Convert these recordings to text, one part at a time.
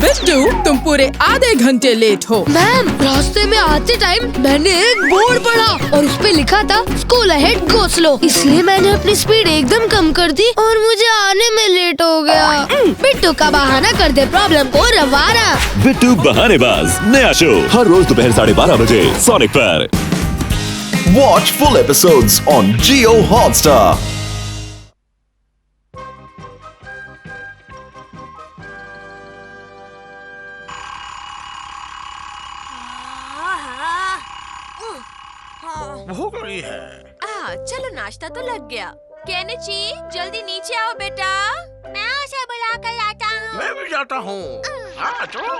बिट्टू, तुम पूरे आधे घंटे लेट हो। मैम, रास्ते में आते टाइम मैंने एक बोर्ड पढ़ा और उस पे लिखा था स्कूल अहेड गो स्लो, इसलिए मैंने अपनी स्पीड एकदम कम कर दी और मुझे आने में लेट हो गया। बिट्टू का बहाना कर दे प्रॉब्लम को रवाना। बिट्टू बहानेबाज नया शो हर रोज दोपहर 12:30 बजे सोनिक पर। Watch full episodes on Jio Hotstar. हो गई है। चलो नाश्ता तो लग गया। केनिची, जल्दी नीचे आओ बेटा। मैं उसे बुला कर लाता हूँ। मैं भी जाता हूँ। हाँ चलो।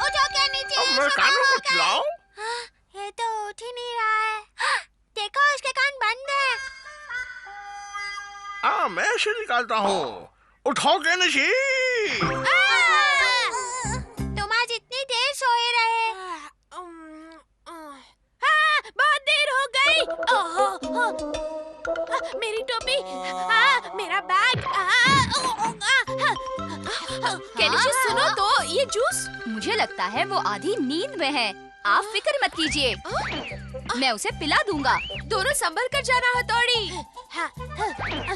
उठो केनिची। अब मैं कानों को चलाऊं? ये तो उठ ही नहीं रहा है। देखो उसके कान बंद हैं। मैं इसे निकालता हूँ। उठो केनिची। तुम आज इतनी देर सोए रहे। बहुत देर हो गई। मेरी टोपी, मेरा बैग। केनिची सुनो तो, ये जूस मुझे लगता है वो आधी नींद में है। आप फिक्र मत कीजिए, मैं उसे पिला दूंगा। दोनों संभल कर जाना हथौड़ी।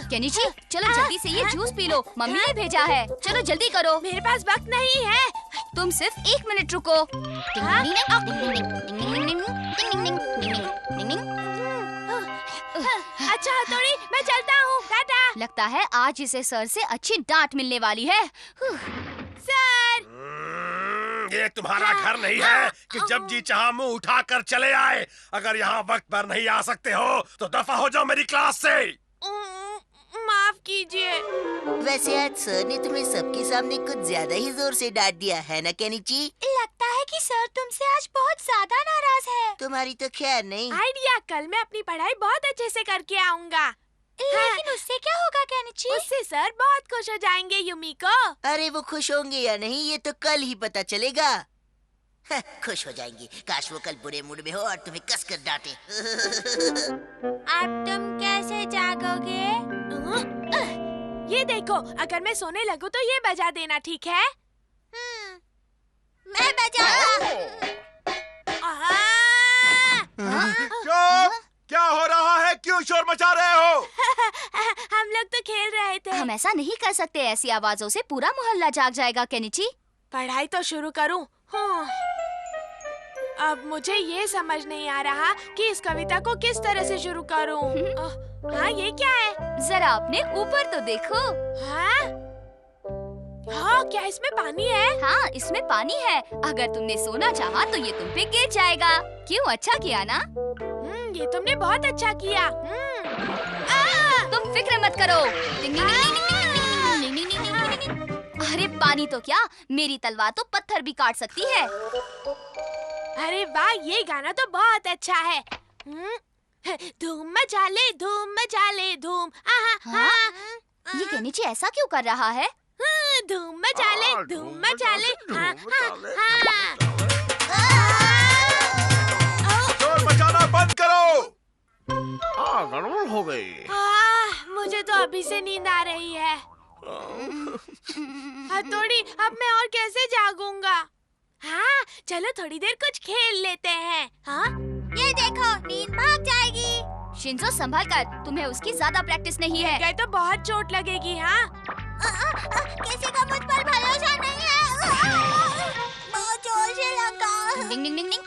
केनिची चलो जल्दी से ये जूस पी लो, मम्मी ने भेजा है। चलो जल्दी करो। मेरे पास वक्त नहीं है। तुम सिर्फ 1 मिनट रुको। अच्छा हथौड़ी, मैं चलता हूँ। टाटा। लगता है आज इसे सर से अच्छी डांट मिलने वाली है। सर, ये तुम्हारा घर नहीं है कि जब जी चाहा मुंह उठा कर चले आए। अगर यहाँ वक्त पर नहीं आ सकते हो तो दफा हो जाओ मेरी क्लास से। माफ कीजिए। वैसे आज सर ने तुम्हें सबके सामने कुछ ज्यादा ही जोर से डांट दिया है ना केनिची? लगता है कि सर तुमसे आज बहुत ज्यादा नाराज है। तुम्हारी तो खैर नहीं। आइडिया, कल मैं अपनी पढ़ाई बहुत अच्छे से करके आऊंगा। लेकिन उससे क्या होगा केनिची? उससे सर बहुत खुश हो जाएंगे युमिको। अरे वो खुश होंगे या नहीं ये तो कल ही पता चलेगा। खुश हो जाएंगे। काश वो कल बुरे मूड में हो और तुम्हें कसकर डांटे। अब तुम कैसे जागोगे? ये देखो, अगर मैं सोने लगूं तो ये बजा देना, ठीक है? मैं बजाऊंगा। क्या हो रहा है? क्यों शोर मचा रहे हो? हम लोग तो खेल रहे थे। हम ऐसा नहीं कर सकते, ऐसी आवाजों से पूरा मोहल्ला जाग जाएगा। केनिची पढ़ाई तो शुरू करूं। अब मुझे ये समझ नहीं आ रहा कि इस कविता को किस तरह से शुरू करूं। हाँ, ये क्या है? जरा अपने ऊपर तो देखो। हाँ, क्या इसमें पानी है? हाँ, इसमें पानी है। अगर तुमने सोना चाहा तो ये तुम पे गिर जाएगा। क्यों, अच्छा किया ना? ये तुमने बहुत अच्छा किया। तुम फिक्र मत करो। अरे पानी तो क्या, मेरी तलवार तो पत्थर भी काट सकती है। अरे वाह, ये गाना तो बहुत अच्छा है। धूम मचा ले, धूम मचा ले, धूम। ये केनिची ऐसा क्यों कर रहा है? धूम मचा ले, धूम मचा ले। शोर मचाना बंद करो। गड़बड़ हो गई। मुझे तो अभी से नींद आ रही है। हथौड़ी, अब मैं और कैसे जागूंगा? हाँ, चलो थोड़ी देर कुछ खेल लेते हैं। ये देखो, नींद भाग जाएगी। शिंजो संभल कर, तुम्हें उसकी ज्यादा प्रैक्टिस नहीं है। गए तो बहुत चोट लगेगी। किसी का मुझ पर भरोसा नहीं है। बहुत जोर से लगा। डिंग डिंग डिंग डिंग।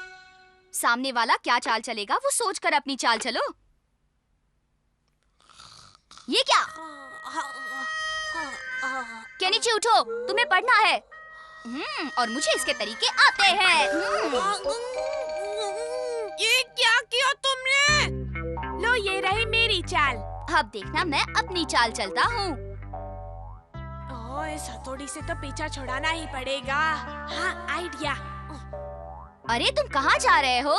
सामने वाला क्या चाल चलेगा वो सोचकर अपनी चाल चलो। ये क्या? केनिची उठो, तुम्हें पढ़ना है। और मुझे इसके तरीके आते हैं। ये क्या किया तुमने? लो, ये रही मेरी चाल। अब देखना मैं अपनी चाल चलता हूँ। इस हथौड़ी से तो पीछा छुड़ाना ही पड़ेगा। हाँ, आइडिया। अरे तुम कहाँ जा रहे हो?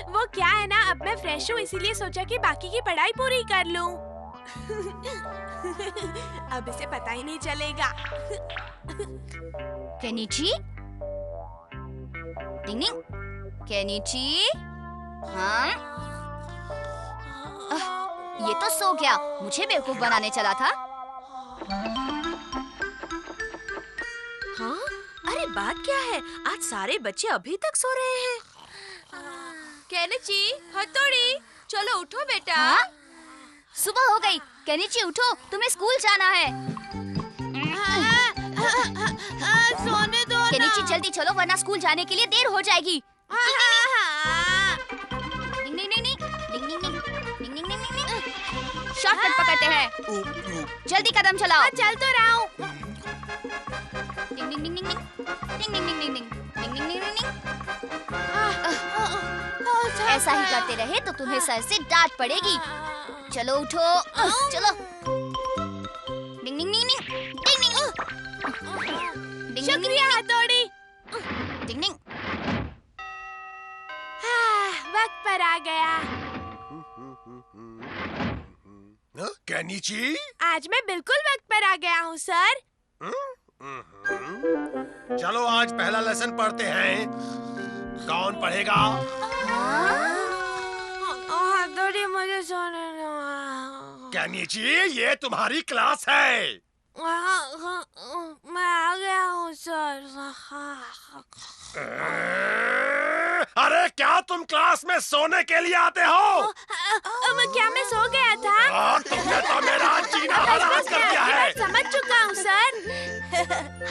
वो क्या है ना, अब मैं फ्रेश हूँ इसीलिए सोचा कि बाकी की पढ़ाई पूरी कर लूँ। अब इसे पता ही नहीं चलेगा। केनिची, डिंग डिंग। केनिची, हाँ? ये तो सो गया, मुझे बेवकूफ बनाने चला था। बात क्या है? आज सारे बच्चे अभी तक सो रहे हैं। केनिची, हथौड़ी, चलो उठो बेटा। हाँ? सुबह हो गई। केनिची उठो, तुम्हें स्कूल जाना है। सोने दो ना। केनिची जल्दी चलो वरना स्कूल जाने के लिए देर हो जाएगी। शॉर्टकट पकड़ते हैं। जल्दी कदम चलाओ। चल तो रहा हूँ। ऐसा ही करते रहे तो तुम्हें सर से डांट पड़ेगी। चलो उठो, चलो। डिंग डिंग डिंग डिंग डिंग डिंग। शुक्रिया हथौड़ी। डिंग डिंग। वक्त पर आ गया। केनिची, आज मैं बिल्कुल वक्त पर आ गया हूँ सर। चलो आज पहला लेसन पढ़ते हैं। कौन पढ़ेगा? हथौड़ी, मुझे सोने दो। केनिची, ये तुम्हारी क्लास है। मैं आ गया हूँ सर। अरे क्या तुम क्लास में सोने के लिए आते हो? क्या मैं सो गया था? तुमने तो मेरा जीना हराम कर दिया है। समझ चुका हूँ सर।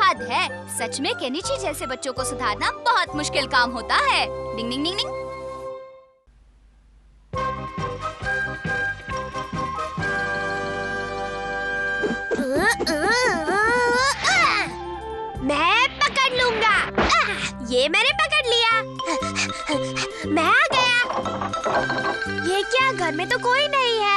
हद है। सच में केनिची जैसे बच्चों को सुधारना बहुत मुश्किल काम होता है। डिंग डिंग डिंग डिंग। मैं पकड़ लूंगा। ये मैंने पकड़ लिया। मैं आ गया। ये क्या, घर में तो कोई नहीं है।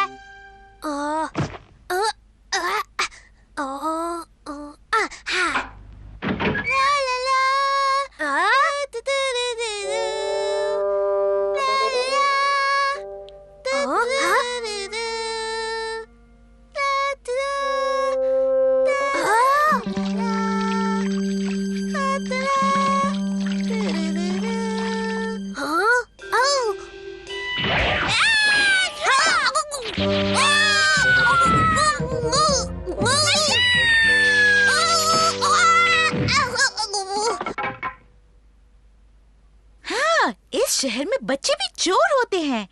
शहर में बच्चे भी चोर होते हैं।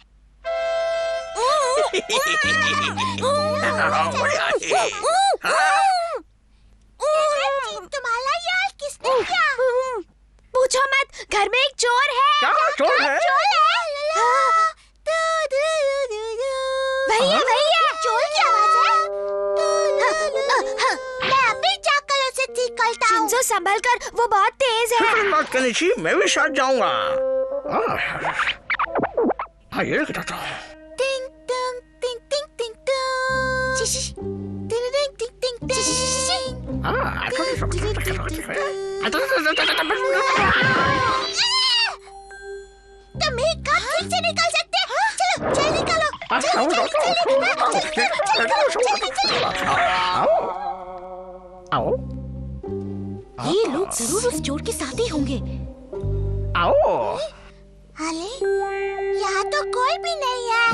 तुम्हारा यार किसने किया? पूछो मत, घर में एक चोर है। क्या चोर है? भैया, चोर की आवाज है। मैं अभी जाकर उसे ठीक करता हूँ। शिंजो, संभल कर, वो बहुत तेज है। केनिची, मैं भी साथ जाऊंगा। ये टिंग टंग टिंग टिंग टिंग टंग। टिंग टिंग टिंग टिंग तुम एक काम ठीक से निकल सकते हो? चलो, चल निकालो। ये लोग जरूर उस चोर के साथ ही होंगे। अरे, यहाँ तो कोई भी नहीं है।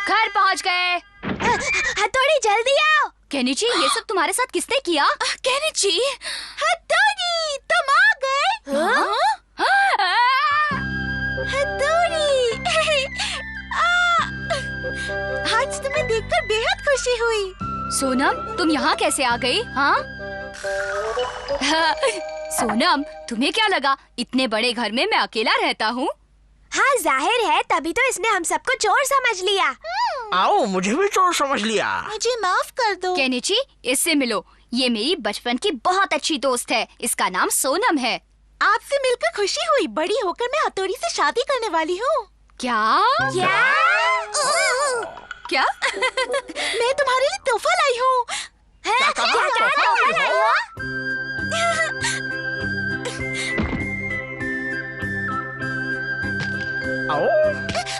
घर पहुंच गए। हथौड़ी, जल्दी आओ। केनिची, ये सब तुम्हारे साथ किसने किया? केनिची, हथौड़ी, तुम आ गए। हथौड़ी, आज तुम्हें देखकर बेहद खुशी हुई। सोनम, तुम यहाँ कैसे आ गई? हाँ? सोनम, तुम्हें क्या लगा इतने बड़े घर में मैं अकेला रहता हूँ? हाँ, जाहिर है, तभी तो इसने हम सबको चोर समझ लिया। आओ, मुझे भी चोर समझ लिया। मुझे माफ कर दो। केनिची, इससे मिलो। ये मेरी बचपन की बहुत अच्छी दोस्त है। इसका नाम सोनम है। आपसे मिलकर खुशी हुई। बड़ी होकर मैं हथौड़ी से शादी करने वाली हूँ। क्या? क्या? मैं तुम्हारे लिए तोहफा लाई हूँ। क्या तोहफा लाई हो?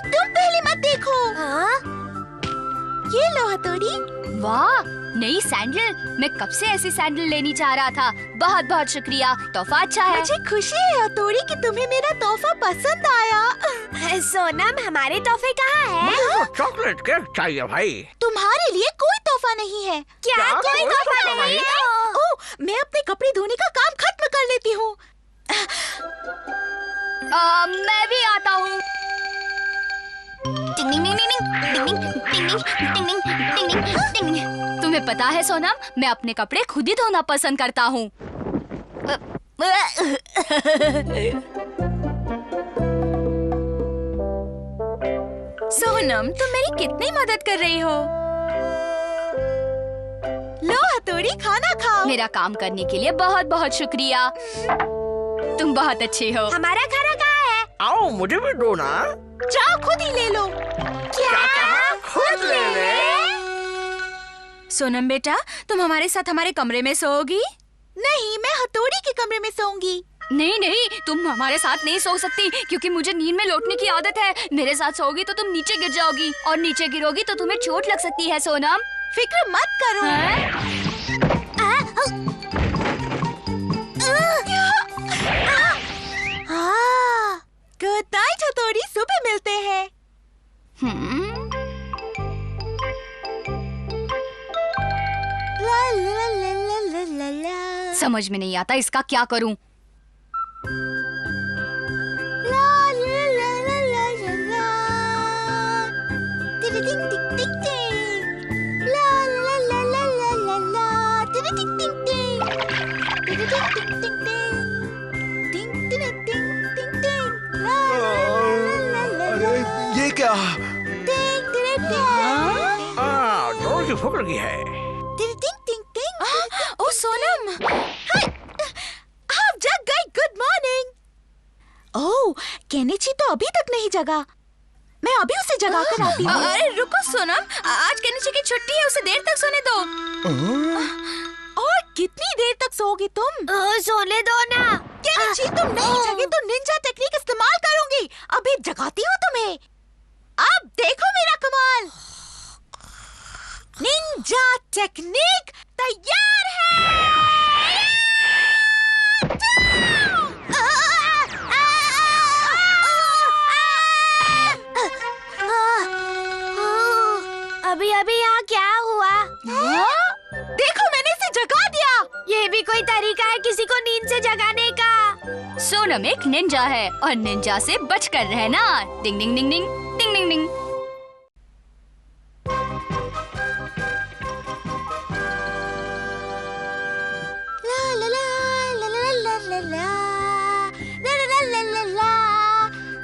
तुम पहले मत देखो। ये लो हथौड़ी। वाह, नई सैंडल। मैं कब से ऐसी सैंडल लेनी चाह रहा था। बहुत बहुत शुक्रिया, तोहफा अच्छा है। मुझे खुशी है हथौड़ी कि तुम्हें मेरा तोहफा पसंद आया। सोनम, हमारे तोहफे कहाँ हैं? मुझे तो चॉकलेट केक चाहिए भाई। तुम्हारे लिए कोई तोहफा नहीं है। क्या कोई तोहफा नहीं है? ओह, मैं अपने कपड़े धोने का काम खत्म कर लेती हूँ। मैं भी आता हूँ। टिंग टिंग टिंग टिंग टिंग टिंग टिंग टिंग टिंग। तुम्हें पता है सोनम, मैं अपने कपड़े खुद ही धोना पसंद करता हूँ। सोनम, तुम मेरी कितनी मदद कर रही हो। लो हथौड़ी, खाना खाओ। मेरा काम करने के लिए बहुत बहुत शुक्रिया। तुम बहुत अच्छे हो। हमारा खाना कहाँ है? आओ मुझे भी दो ना। जाओ खुद ही ले लो। क्या? खुद ले ले। सोनम बेटा, तुम हमारे साथ हमारे कमरे में सोओगी? नहीं, मैं हथौड़ी के कमरे में सोऊंगी। नहीं नहीं, तुम हमारे साथ नहीं सो सकती क्योंकि मुझे नींद में लौटने की आदत है। मेरे साथ सोओगी तो तुम नीचे गिर जाओगी और नीचे गिरोगी तो तुम्हें चोट लग सकती है सोनम। फिक्र मत करो। गुड नाइट हथौड़ी, सुबह मिलते हैं। ला ला ला ला ला ला ला। समझ में नहीं आता इसका क्या करूं। ला ला ला ला ला ला ला। टिंग टिंग टिंग टिंग टिंग। ला ला ला ला ला ला ला। टिंग टिंग टिंग टिंग। टिंग टिंग टिंग टिंग टिंग। टिंग टिंग टिंग टिंग टिंग। ला ला ला ला ला। ये क्या? टिंग टिंग टिंग। जोर की भूख लगी है। टिंग टिंग टिंग टिंग। ओ सोनम, आप जग गई। Good morning. ओह, केनिची तो अभी तक नहीं जगा। मैं अभी उसे जगा कर आती हूँ। अरे रुको सोनम, आज केनिची की छुट्टी है, उसे देर तक सोने दो। और कितनी देर तक सोओगी तुम? सोने दो ना। केनिची, तुम नहीं जगी तो निंजा टेक्निक इस्तेमाल करूंगी। अभी जगाती हूँ तुम्हें। अब देखो मेरा कमाल। निंजा टेक्निक तैयार है। अभी अभी यहाँ क्या हुआ? देखो, मैंने इसे जगा दिया। ये भी कोई तरीका है किसी को नींद से जगाने का? सोनम एक निंजा है और निंजा से बचकर रहना। डिंग डिंग डिंग डिंग डिंग डिंग डिंग। ला ला ला ला ला ला ला ला ला ला ला ला ला।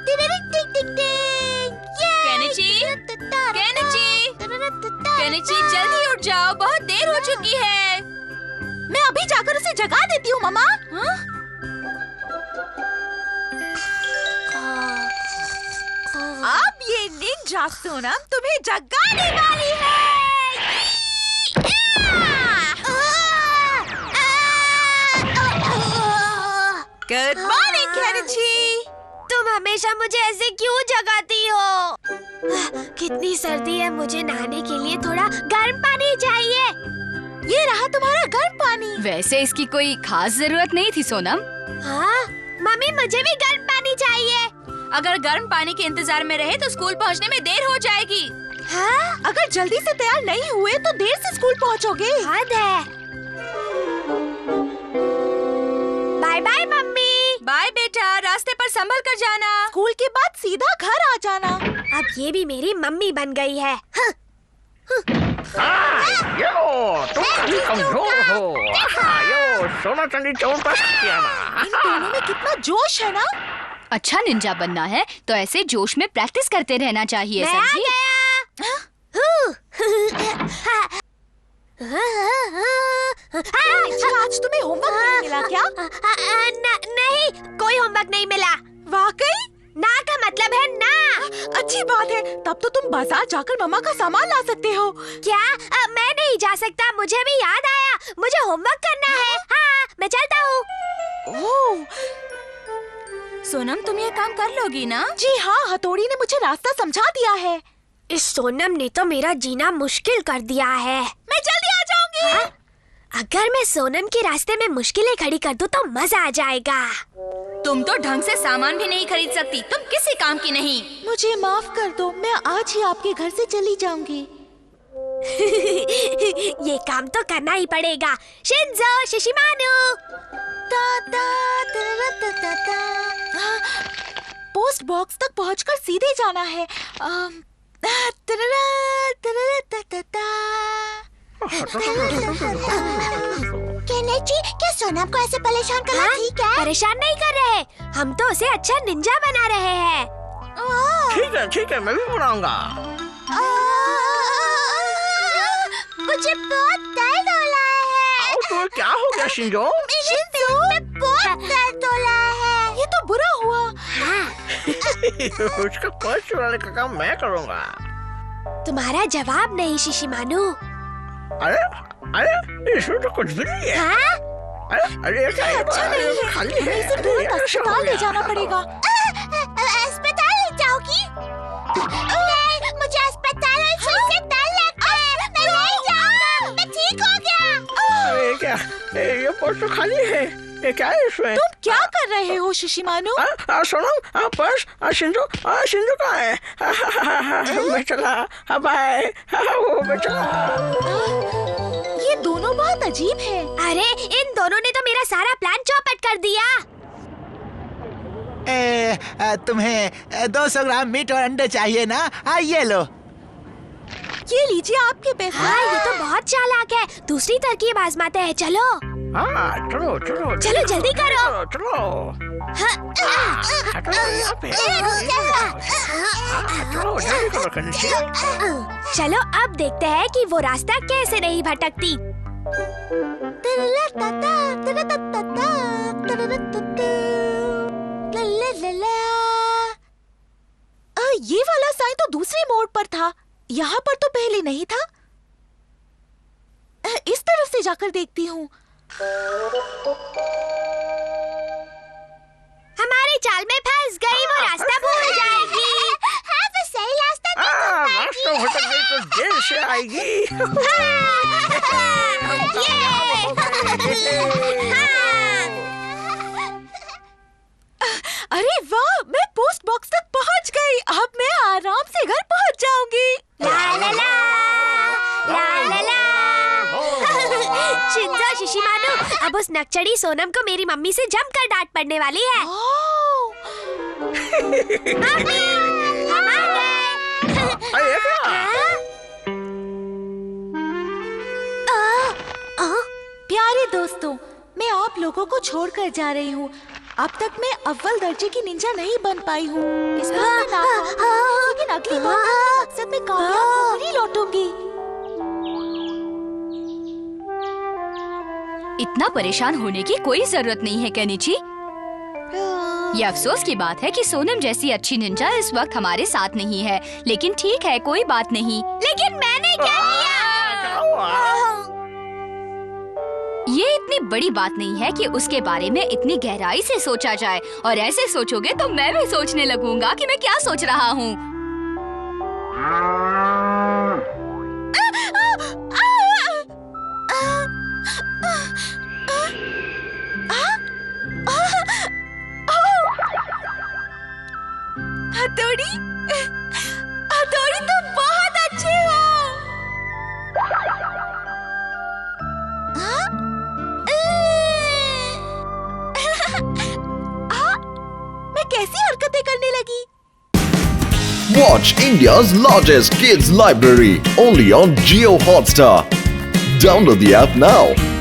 टिंग टिंग टिंग टिंग। केनिची, केनिची, केनिची जल्दी उठ जाओ, बहुत देर हो चुकी है। मैं अभी जाकर उसे जगा देती हूँ मम्मा। अब ये निंजा सोनम तुम्हें जगाने वाली है। Good morning Kenichi. तुम हमेशा मुझे ऐसे क्यों जगाती हो? कितनी सर्दी है, मुझे नहाने के लिए थोड़ा गर्म पानी चाहिए। ये रहा तुम्हारा गर्म पानी। वैसे इसकी कोई खास जरूरत नहीं थी सोनम। हाँ, मम्मी मुझे भी गर्म पानी चाहिए। अगर गर्म पानी के इंतजार में रहे तो स्कूल पहुंचने में देर हो जाएगी। हाँ? अगर जल्दी से तैयार नहीं हुए तो देर से स्कूल पहुंचोगे। हद है। Bye bye mummy. बाय बेटा, रास्ते पर संभल कर जाना। स्कूल के बाद सीधा घर आ जाना। अब ये भी मेरी मम्मी बन गई है। यो, तुम कभी कमजोर हो। यो, सोना चांदी चोर पर किया ना। इन दोनों में कितना जोश है ना। अच्छा निंजा बनना है तो ऐसे जोश में प्रैक्टिस करते रहना चाहिए। मैं समझी? आज तुम्हें होमवर्क नहीं मिला क्या? नहीं, कोई होमवर्क नहीं मिला। वाकई? ना का मतलब है ना। अच्छी बात है, तब तो तुम बाजार जाकर मम्मा का सामान ला सकते हो। क्या? मैं नहीं जा सकता, मुझे भी याद आया, मुझे होमवर्क करना है। हाँ, मैं चलता हूँ। ओह, सोनम तुम ये काम कर लोगी ना? जी हाँ, हथौड़ी ने मुझे रास्ता समझा दिया है। इस सोनम ने तो मेरा जीना मुश्किल कर दिया है। मैं जल्दी आ जाऊंगी। अगर मैं सोनम के रास्ते में मुश्किलें खड़ी कर दूं तो मजा आ जाएगा। तुम तो ढंग से सामान भी नहीं खरीद सकती, तुम किसी काम की नहीं। मुझे माफ कर दो, मैं आज ही आपके घर से चली जाऊंगी। ये काम तो करना ही पड़ेगा। शिंजो, शिशिमानु। पोस्ट बॉक्स तक पहुंचकर सीधे जाना है। केनेची, क्या सोनम को ऐसे परेशान करना ठीक है? परेशान नहीं कर रहे, हम तो उसे अच्छा निंजा बना रहे हैं। ठीक है, मैं भी बनाऊंगा। मुझे बहुत दर्द हो रहा है। तो क्या हो गया शिंजो? मेरे पेट में बहुत दर्द हो रहा है। ये तो बुरा हुआ। उसका पर्स चुराने का काम मैं करूंगा। तुम्हारा जवाब नहीं शिशिमानु। अरे इसमें तो कुछ भी नहीं है। हाँ? अरे अच्छा नहीं है, खाली है। इसे तुरंत अस्पताल ले जाना पड़ेगा। अस्पताल ले जाओगी? नहीं, मुझे अस्पताल और सुई से डर लगता है। मैं नहीं जाऊंगा, मैं ठीक हो गया। अरे क्या, ये पर्स तो खाली है। ये क्या है इसमें? तुम क्या कर रहे हो शिशिमानु? सोनम, पर्स, शिंजो कहाँ है? मैं चला, बाय, मैं चला। ये दोनों बहुत अजीब है। अरे इन दोनों ने तो मेरा सारा प्लान चौपट कर दिया। तुम्हें 200 ग्राम मीट और अंडे चाहिए ना? ये लो। ये लीजिए आपके पैसे। हाँ, ये तो बहुत चालाक है। दूसरी तरकीब आजमाते हैं, चलो। चलो जल्दी करो। चलो चलो अब देखते हैं कि वो रास्ता कैसे नहीं भटकती। ये वाला साइन तो दूसरे मोड़ पर था, यहाँ पर तो पहले नहीं था। इस तरफ से जाकर देखती हूँ। हमारे जाल में फंस गई, वो रास्ता भूल जाएगी। हाँ, वो सही रास्ता रास्ता भटक गई तो देर से आएगी। अरे वाह, मैं पोस्ट बॉक्स तक पहुंच गई। अब मैं आराम से घर पहुंच जाऊंगी। शिंजो, शिशिमानु, अब उस नकचड़ी सोनम को मेरी मम्मी से जमकर डांट पड़ने वाली है। मम्मी, हम आ गए। प्यारे दोस्तों, मैं आप लोगों को छोड़कर जा रही हूँ। अब तक मैं अव्वल दर्जे की निंजा नहीं बन पाई हूँ। इस बार मैं नाकाम हूँ, लेकिन अगली बार मैं अपने मकसद में कामयाब होकर ही लौटूंगी। इतना परेशान होने की कोई जरूरत नहीं है केनिची। ये अफसोस की बात है कि सोनम जैसी अच्छी निंजा इस वक्त हमारे साथ नहीं है, लेकिन ठीक है, कोई बात नहीं। लेकिन मैंने क्या किया? ये इतनी बड़ी बात नहीं है कि उसके बारे में इतनी गहराई से सोचा जाए, और ऐसे सोचोगे तो मैं भी सोचने लगूंगा कि मैं क्या सोच रहा हूँ। हथौड़ी तुम बहुत अच्छे हो। मैं कैसी हरकतें करने लगी? Watch India's largest kids library only on Jio Hotstar. Download the app now.